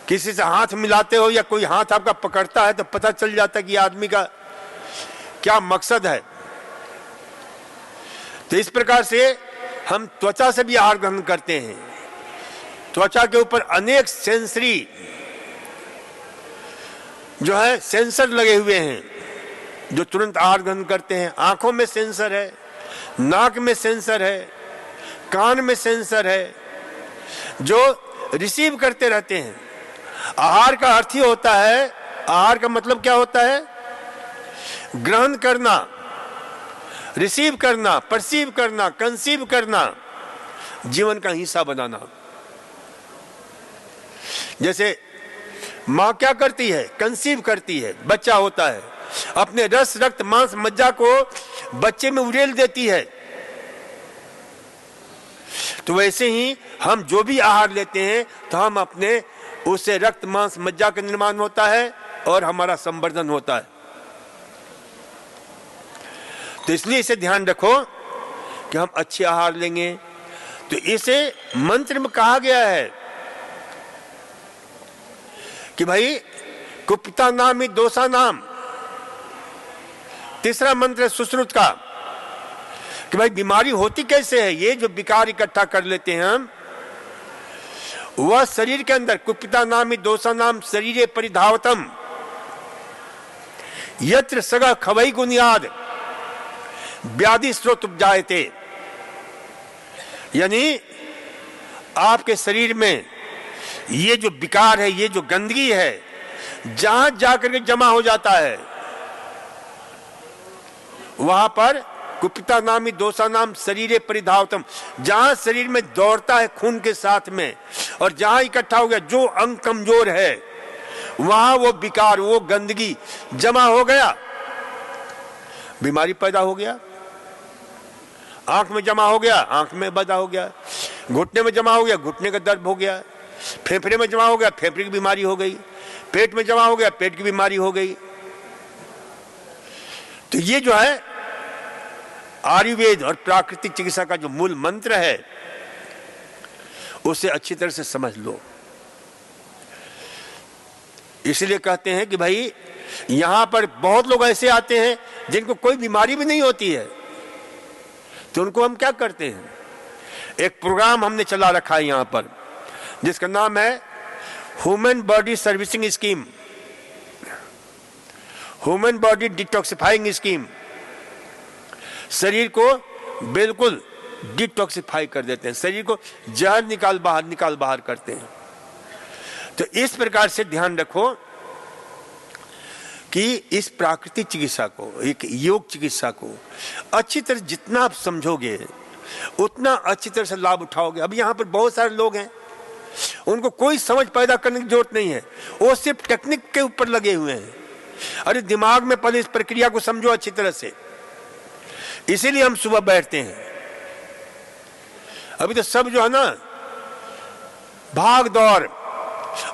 किसी से हाथ मिलाते हो या कोई हाथ आपका पकड़ता है तो पता चल जाता है कि आदमी का क्या मकसद है। तो इस प्रकार से हम त्वचा से भी आहार ग्रहण करते हैं। त्वचा के ऊपर अनेक सेंसरी जो है सेंसर लगे हुए हैं जो तुरंत आहार ग्रहण करते हैं। आंखों में सेंसर है, नाक में सेंसर है, कान में सेंसर है जो रिसीव करते रहते हैं। आहार का अर्थ ही होता है, आहार का मतलब क्या होता है? ग्रहण करना, रिसीव करना, परसीव करना, कंसीव करना, जीवन का हिस्सा बनाना। जैसे मां क्या करती है? कंसीव करती है, बच्चा होता है, अपने रस रक्त मांस मज्जा को बच्चे में उड़ेल देती है। तो वैसे ही हम जो भी आहार लेते हैं तो हम अपने उससे रक्त मांस मज्जा का निर्माण होता है और हमारा संवर्धन होता है। तो इसलिए इसे ध्यान रखो कि हम अच्छे आहार लेंगे। तो इसे मंत्र में कहा गया है कि भाई कुपिता नाम ही दोषा नाम। तीसरा मंत्र है सुश्रुत का कि भाई बीमारी होती कैसे है? ये जो विकार इकट्ठा कर लेते हैं हम, वह शरीर के अंदर कुपिता नाम ही दोषा नाम शरीरे परिधावतम यत्र सगा खवई गुनियाद व्याधि स्रोत उपजायते। यानी आपके शरीर में ये जो विकार है, ये जो गंदगी है, जहां जाकर के जमा हो जाता है वहां पर कुपिता नामी दोषा नाम शरीरे परिधावतम, जहां शरीर में दौड़ता है खून के साथ में और जहां इकट्ठा हो गया, जो अंग कमजोर है वहां वो विकार, वो गंदगी जमा हो गया, बीमारी पैदा हो गया। आंख में जमा हो गया, आंख में बदा हो गया। घुटने में जमा हो गया, घुटने का दर्द हो गया। फेफड़े में जमा हो गया, फेफड़े की बीमारी हो गई। पेट में जमा हो गया, पेट की बीमारी हो गई। तो ये जो है आयुर्वेद और प्राकृतिक चिकित्सा का जो मूल मंत्र है उसे अच्छी तरह से समझ लो। इसलिए कहते हैं कि भाई यहां पर बहुत लोग ऐसे आते हैं जिनको कोई बीमारी भी नहीं होती है, तो उनको हम क्या करते हैं? एक प्रोग्राम हमने चला रखा है यहां पर जिसका नाम है human body servicing scheme, human body detoxifying scheme. शरीर को बिल्कुल डिटॉक्सिफाई कर देते हैं, शरीर को जहर निकाल बाहर करते हैं। तो इस प्रकार से ध्यान रखो कि इस प्राकृतिक चिकित्सा को, एक योग चिकित्सा को अच्छी तरह जितना आप समझोगे उतना अच्छी तरह से लाभ उठाओगे। अब यहाँ पर बहुत सारे लोग हैं, उनको कोई समझ पैदा करने की जरूरत नहीं है, वो सिर्फ टेक्निक के ऊपर लगे हुए हैं। अरे दिमाग में पहले इस प्रक्रिया को समझो अच्छी तरह से, इसीलिए हम सुबह बैठते हैं। अभी तो सब जो है ना भाग दौड़,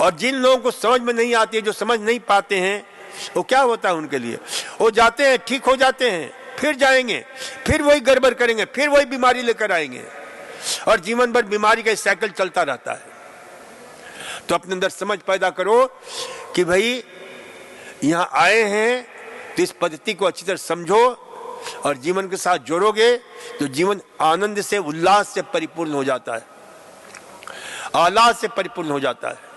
और जिन लोगों को समझ में नहीं आती है, जो समझ नहीं पाते हैं, वो क्या होता है उनके लिए? वो जाते हैं, ठीक हो जाते हैं, फिर जाएंगे, फिर वही गड़बड़ करेंगे, फिर वही बीमारी लेकर आएंगे और जीवन भर बीमारी का साइकिल चलता रहता है। तो अपने अंदर समझ पैदा करो कि भाई यहां आए हैं तो इस पद्धति को अच्छी तरह समझो और जीवन के साथ जोड़ोगे तो जीवन आनंद से, उल्लास से परिपूर्ण हो जाता है, आह्लाद से परिपूर्ण हो जाता है।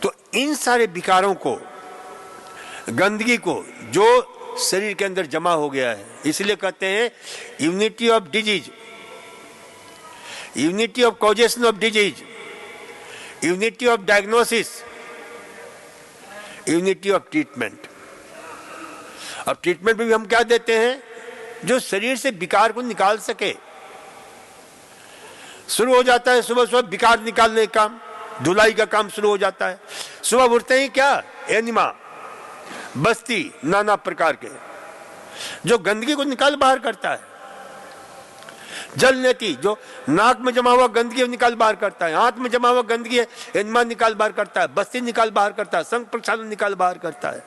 तो इन सारे विकारों को, गंदगी को जो शरीर के अंदर जमा हो गया है, इसलिए कहते हैं unity of disease, unity of causation of disease, unity of diagnosis, unity of treatment. अब ट्रीटमेंट में भी हम क्या देते हैं? जो शरीर से विकार को निकाल सके। शुरू हो जाता है सुबह सुबह विकार निकालने का काम, धुलाई का काम शुरू हो जाता है। सुबह उठते ही क्या, एनिमा, बस्ती, नाना प्रकार के जो गंदगी को निकाल बाहर करता है। जल नेति जो नाक में जमा हुआ गंदगी निकाल बाहर करता है, हाथ में जमा हुआ गंदगी है एनिमा निकाल बाहर करता है, बस्ती निकाल बाहर करता है, संग प्रक्षालन निकाल बाहर करता है।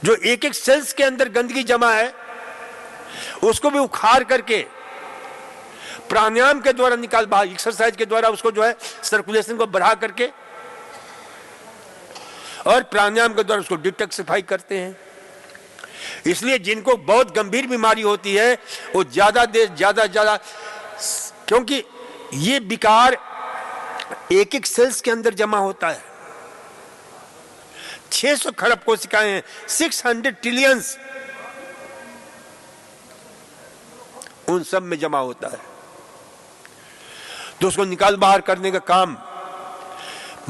जो एक एक सेल्स के अंदर गंदगी जमा है उसको भी उखाड़ करके प्राणायाम के द्वारा निकाल बाहर, एक्सरसाइज के द्वारा उसको जो है सर्कुलेशन को बढ़ा करके और प्राणायाम के द्वारा उसको डिटॉक्सिफाई करते हैं। इसलिए जिनको बहुत गंभीर बीमारी होती है वो ज्यादा देर ज्यादा, क्योंकि ये विकार एक एक सेल्स के अंदर जमा होता है। 600 खरब कोशिकाएं हैं, 600 ट्रिलियंस, उन सब में जमा होता है। तो उसको निकाल बाहर करने का काम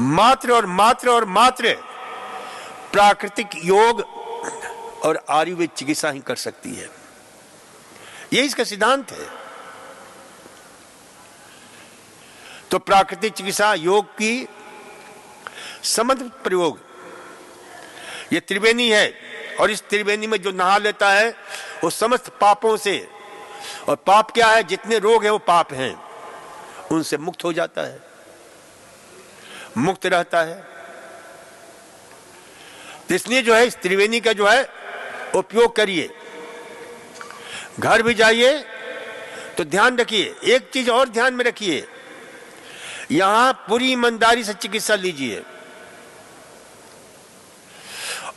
मात्र और मात्र और मात्र प्राकृतिक योग और आयुर्वेद चिकित्सा ही कर सकती है। यही इसका सिद्धांत है। तो प्राकृतिक चिकित्सा योग की समन्वित प्रयोग ये त्रिवेणी है, और इस त्रिवेणी में जो नहा लेता है वो समस्त पापों से, और पाप क्या है, जितने रोग हैं वो पाप हैं, उनसे मुक्त हो जाता है, मुक्त रहता है। तो इसलिए जो है इस त्रिवेणी का जो है उपयोग करिए। घर भी जाइए तो ध्यान रखिए, एक चीज और ध्यान में रखिए, यहां पूरी ईमानदारी से चिकित्सा लीजिए।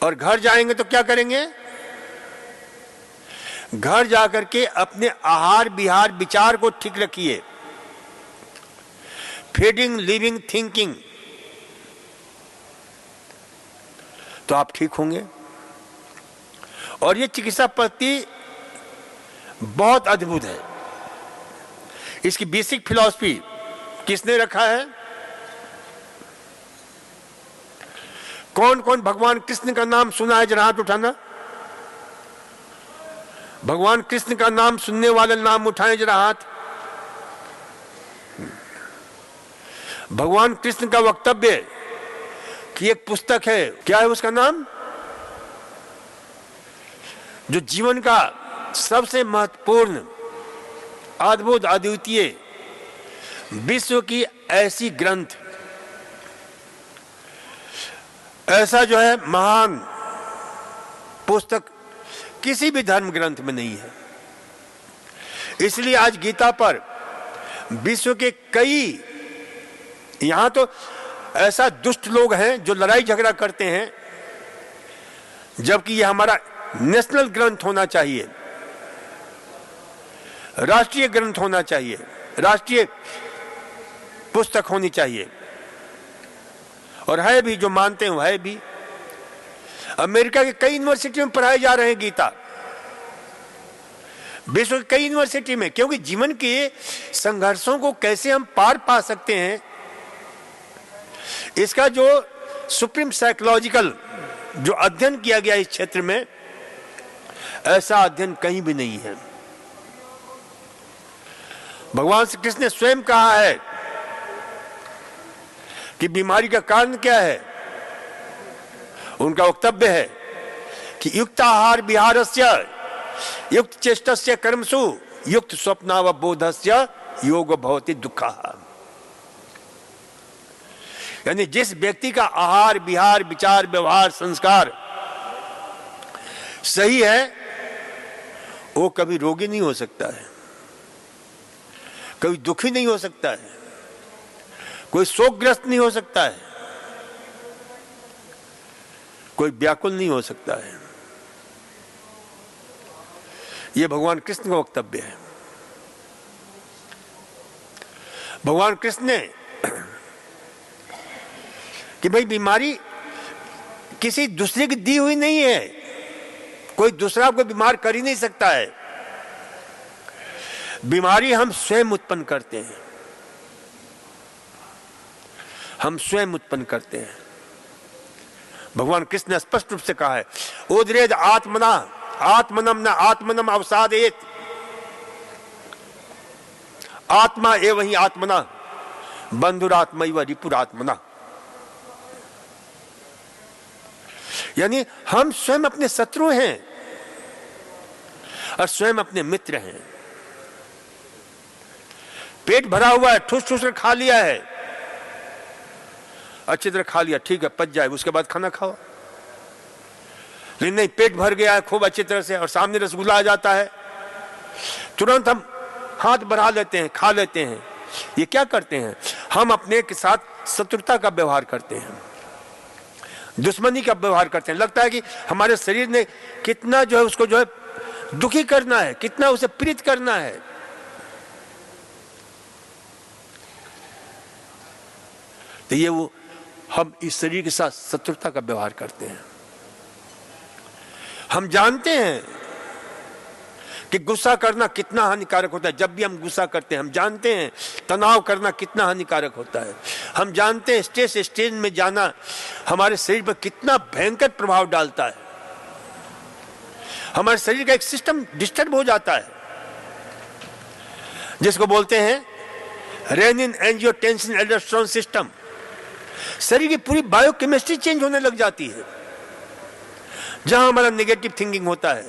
और घर जाएंगे तो क्या करेंगे? घर जाकर के अपने आहार विहार विचार को ठीक रखिए। फीडिंग, लिविंग, थिंकिंग, तो आप ठीक होंगे। और ये चिकित्सा पद्धति बहुत अद्भुत है। इसकी बेसिक फिलॉसफी किसने रखा है? कौन कौन भगवान कृष्ण का नाम सुना है? जरा हाथ उठाना। भगवान कृष्ण का नाम सुनने वाले नाम उठाएं जरा हाथ। भगवान कृष्ण का वक्तव्य की एक पुस्तक है, क्या है उसका नाम? जो जीवन का सबसे महत्वपूर्ण, अद्भुत, अद्वितीय, विश्व की ऐसी ग्रंथ, ऐसा जो है महान पुस्तक किसी भी धर्म ग्रंथ में नहीं है। इसलिए आज गीता पर विश्व के कई, यहां तो ऐसा दुष्ट लोग हैं जो लड़ाई झगड़ा करते हैं, जबकि यह हमारा नेशनल ग्रंथ होना चाहिए, राष्ट्रीय ग्रंथ होना चाहिए, राष्ट्रीय पुस्तक होनी चाहिए। और है भी, जो मानते हैं है भी। अमेरिका के कई यूनिवर्सिटी में पढ़ाए जा रहे हैं गीता, विश्व की कई यूनिवर्सिटी में, क्योंकि जीवन के संघर्षों को कैसे हम पार पा सकते हैं, इसका जो सुप्रीम साइकोलॉजिकल जो अध्ययन किया गया इस क्षेत्र में, ऐसा अध्ययन कहीं भी नहीं है। भगवान श्री कृष्ण ने स्वयं कहा है कि बीमारी का कारण क्या है। उनका वक्तव्य है कि युक्त आहार विहारस्य, युक्त चेष्टस्य कर्मसु, युक्त स्वप्नावबोधस्य योग भवति दुःखः। यानी जिस व्यक्ति का आहार विहार विचार व्यवहार संस्कार सही है, वो कभी रोगी नहीं हो सकता है, कभी दुखी नहीं हो सकता है, कोई शोकग्रस्त नहीं हो सकता है, कोई व्याकुल नहीं हो सकता है। यह भगवान कृष्ण का वक्तव्य है। भगवान कृष्ण ने कि भाई बीमारी किसी दूसरे की दी हुई नहीं है, कोई दूसरा आपको बीमार कर ही नहीं सकता है। बीमारी हम स्वयं उत्पन्न करते हैं, हम स्वयं उत्पन्न करते हैं। भगवान कृष्ण ने स्पष्ट रूप से कहा है, उद्रेद आत्मना आत्मनम न आत्मनम अवसादेत, आत्मा एवं ही आत्मना बंधुरात्मैव रिपुरात्मना। यानी हम स्वयं अपने शत्रु हैं और स्वयं अपने मित्र हैं। पेट भरा हुआ है, ठूस ठूस कर खा लिया है, अच्छी तरह खा लिया, ठीक है, पच जाए, उसके बाद खाना खाओ। लेकिन नहीं, पेट भर गया है खूब अच्छी तरह से और सामने रसगुल्ला आ जाता है, तुरंत हम हाथ बढ़ा लेते हैं, खा लेते हैं। ये क्या करते हैं? हम अपने के साथ शत्रुता का व्यवहार करते हैं। दुश्मनी का व्यवहार करते हैं। लगता है कि हमारे शरीर ने कितना जो है उसको जो है दुखी करना है, कितना उसे पीड़ित करना है। तो ये वो हम इस शरीर के साथ शत्रुता का व्यवहार करते हैं। हम जानते हैं कि गुस्सा करना कितना हानिकारक होता है। जब भी हम गुस्सा करते हैं हम जानते हैं तनाव करना कितना हानिकारक होता है। हम जानते हैं स्टेज में जाना हमारे शरीर पर कितना भयंकर प्रभाव डालता है। हमारे शरीर का एक सिस्टम डिस्टर्ब हो जाता है, जिसको बोलते हैं रेनिन एंजियोटेंसिन एल्डोस्टेरोन सिस्टम। शरीर की पूरी बायोकेमिस्ट्री चेंज होने लग जाती है जहां हमारा नेगेटिव थिंकिंग होता है।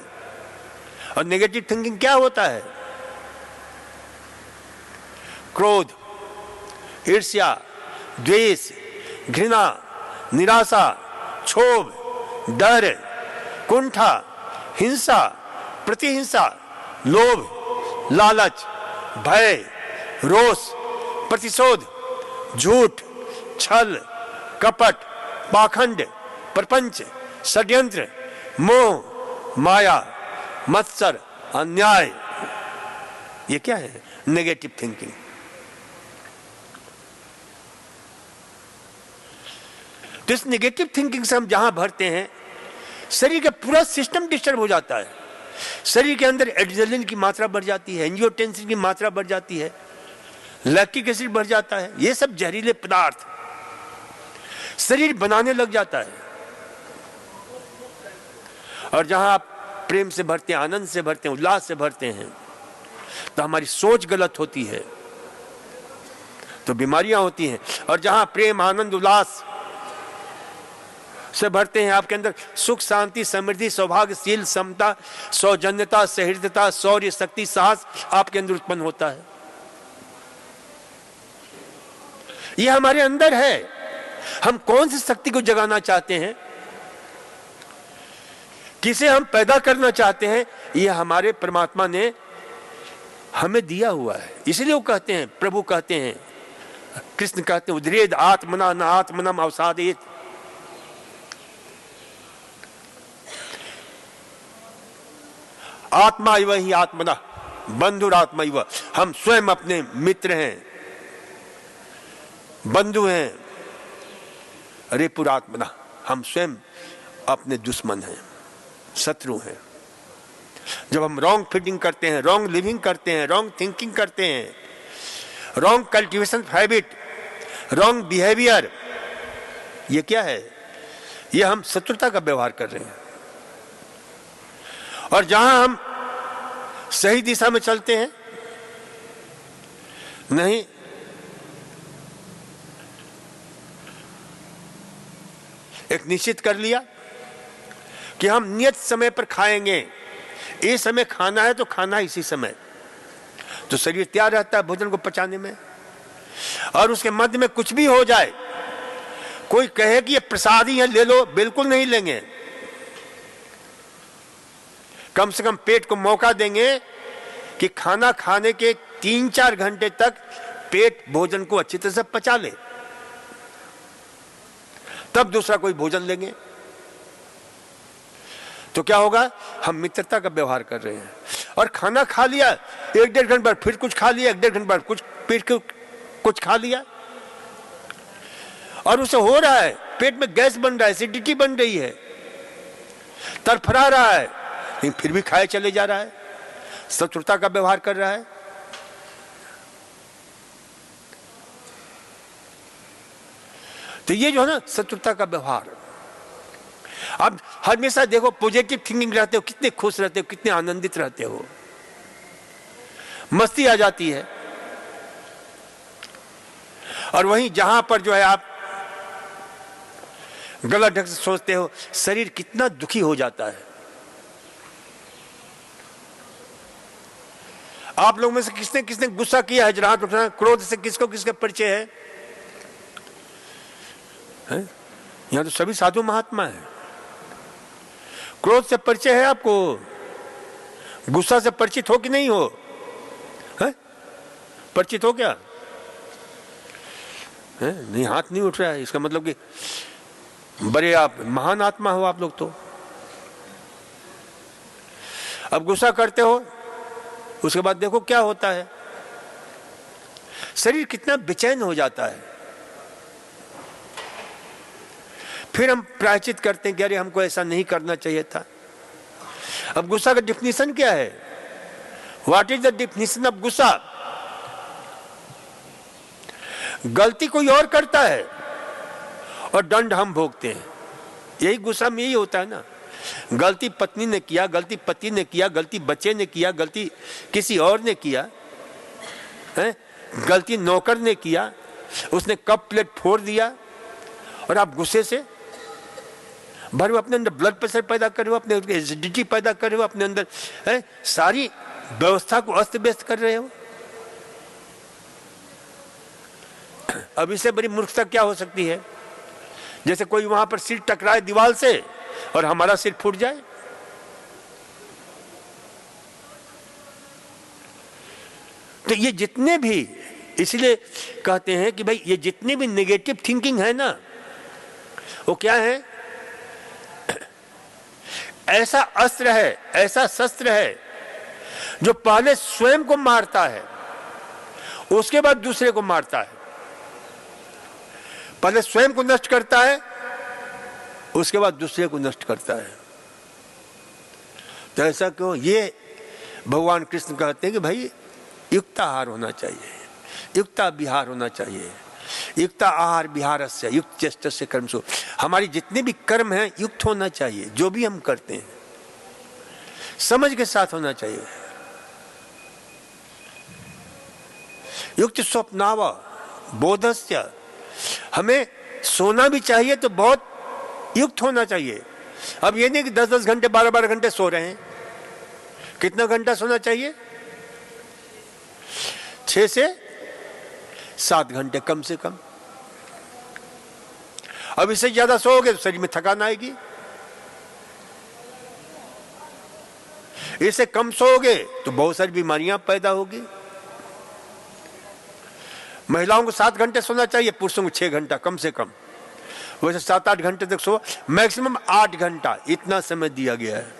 और नेगेटिव थिंकिंग क्या होता है? क्रोध, ईर्ष्या, द्वेष, घृणा, निराशा, क्षोभ, डर, कुंठा, हिंसा, प्रतिहिंसा, लोभ, लालच, भय, रोष, प्रतिशोध, झूठ, छल, कपट, पाखंड, प्रपंच, षड्यंत्र, मोह, माया, मत्सर, अन्याय। ये क्या है? Negative thinking. तो इस नेगेटिव थिंकिंग से हम जहां भरते हैं शरीर का पूरा सिस्टम डिस्टर्ब हो जाता है। शरीर के अंदर एड्रेनलिन की मात्रा बढ़ जाती है, एंजियोटेंसिन की मात्रा बढ़ जाती है, लैक्टिक एसिड बढ़ जाता है। ये सब जहरीले पदार्थ शरीर बनाने लग जाता है। और जहां आप प्रेम से भरते हैं, आनंद से भरते हैं, उल्लास से भरते हैं, तो हमारी सोच गलत होती है, तो बीमारियां होती हैं। और जहां प्रेम, आनंद, उल्लास से भरते हैं, आपके अंदर सुख, शांति, समृद्धि, सौभाग्यशील, समता, सौजन्यता, सहृदयता, शौर्य, शक्ति, साहस आपके अंदर उत्पन्न होता है। यह हमारे अंदर है। हम कौन सी शक्ति को जगाना चाहते हैं, किसे हम पैदा करना चाहते हैं, यह हमारे परमात्मा ने हमें दिया हुआ है। इसलिए वो कहते हैं, प्रभु कहते हैं, कृष्ण कहते हैं, उद्रेद आत्मना न आत्मनम अवसादेत। आत्मा इव ही आत्मना बंधुरात्मा इव। हम स्वयं अपने मित्र हैं, बंधु हैं। रिपुरात्मना, हम स्वयं अपने दुश्मन हैं, शत्रु हैं। जब हम रॉन्ग फीडिंग करते हैं, रॉन्ग लिविंग करते हैं, रॉन्ग थिंकिंग करते हैं, wrong cultivation habit, wrong behaviour, ये क्या है? ये हम शत्रुता का व्यवहार कर रहे हैं। और जहां हम सही दिशा में चलते हैं, नहीं, एक निश्चित कर लिया कि हम नियत समय पर खाएंगे, ये समय खाना है तो खाना है इसी समय, तो शरीर तैयार रहता है भोजन को पचाने में। और उसके मध्य में कुछ भी हो जाए, कोई कहे कि ये प्रसाद ही है ले लो, बिल्कुल नहीं लेंगे। कम से कम पेट को मौका देंगे कि खाना खाने के 3-4 घंटे तक पेट भोजन को अच्छी तरह से पचा ले, तब दूसरा कोई भोजन लेंगे। तो क्या होगा? हम मित्रता का व्यवहार कर रहे हैं। और खाना खा लिया, 1-1.5 घंटे बाद फिर कुछ खा लिया, 1-1.5 घंटे बाद कुछ पेट को कुछ खा लिया, और उसे हो रहा है, पेट में गैस बन रहा है, एसिडिटी बन रही है, तरफरा रहा है, लेकिन फिर भी खाए चले जा रहा है, शत्रुता का व्यवहार कर रहा है। तो ये जो है ना शत्रुता का व्यवहार। आप हमेशा देखो पॉजिटिव थिंकिंग रहते हो, कितने खुश रहते हो, कितने आनंदित रहते हो, मस्ती आ जाती है। और वहीं जहां पर जो है आप गलत ढंग से सोचते हो, शरीर कितना दुखी हो जाता है। आप लोगों में से किसने किसने गुस्सा किया है? जरा हाथ उठाना। क्रोध से किसको किसका परिचय है? यहां तो सभी साधु महात्मा है। क्रोध से परिचय है आपको? गुस्सा से परिचित हो कि नहीं हो? है? परिचित हो क्या? है? नहीं, हाथ नहीं उठ रहा है। इसका मतलब कि बड़े आप महान आत्मा हो आप लोग तो। अब गुस्सा करते हो, उसके बाद देखो क्या होता है, शरीर कितना बेचैन हो जाता है। फिर हम प्रायश्चित करते हैं कि अरे हमको ऐसा नहीं करना चाहिए था। अब गुस्सा का डिफिनीशन क्या है? What is the definition of गुस्सा? गलती कोई और करता है और दंड हम भोगते हैं। यही गुस्सा में यही होता है ना। गलती पत्नी ने किया, गलती पति ने किया, गलती बच्चे ने किया, गलती किसी और ने किया है, गलती नौकर ने किया, उसने कप प्लेट फोड़ दिया और आप गुस्से से भर अपने अंदर ब्लड प्रेशर पैदा कर रहे हो, अपने एसिडिटी पैदा कर रहे हो, अपने अंदर है सारी व्यवस्था को अस्त व्यस्त कर रहे हो। अब इससे बड़ी मूर्खता क्या हो सकती है? जैसे कोई वहां पर सिर टकराए दीवार से और हमारा सिर फूट जाए। तो ये जितने भी, इसलिए कहते हैं कि भाई ये जितने भी नेगेटिव थिंकिंग है ना, वो क्या है? ऐसा अस्त्र है, ऐसा शस्त्र है जो पहले स्वयं को मारता है, उसके बाद दूसरे को मारता है। पहले स्वयं को नष्ट करता है, उसके बाद दूसरे को नष्ट करता है। तो ऐसा क्यों? ये भगवान कृष्ण कहते हैं कि भाई युक्ताहार होना चाहिए, युक्ता विहार होना चाहिए। युक्ता आहार विहारस्य युक्त चेष्टस्य कर्मसु। हमारी जितने भी कर्म हैं युक्त होना चाहिए। जो भी हम करते हैं समझ के साथ होना चाहिए। युक्त स्वप्नाव बोधस्य। हमें सोना भी चाहिए तो बहुत युक्त होना चाहिए। अब ये नहीं कि 10-10 घंटे 12-12 घंटे सो रहे हैं। कितना घंटा सोना चाहिए? 6 से 7 घंटे कम से कम। अब इससे ज्यादा सोओगे तो शरीर में थकान आएगी। इससे कम सोओगे तो बहुत सारी बीमारियां पैदा होगी। महिलाओं को 7 घंटे सोना चाहिए, पुरुषों को 6 घंटा कम से कम। वैसे 7-8 घंटे तक सो, मैक्सिमम 8 घंटा, इतना समय दिया गया है,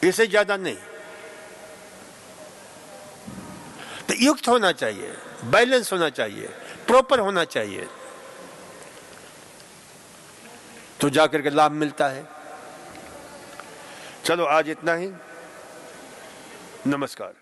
इससे ज्यादा नहीं। तो युक्त होना चाहिए, बैलेंस होना चाहिए, प्रॉपर होना चाहिए, तो जाकर के लाभ मिलता है। चलो आज इतना ही। नमस्कार।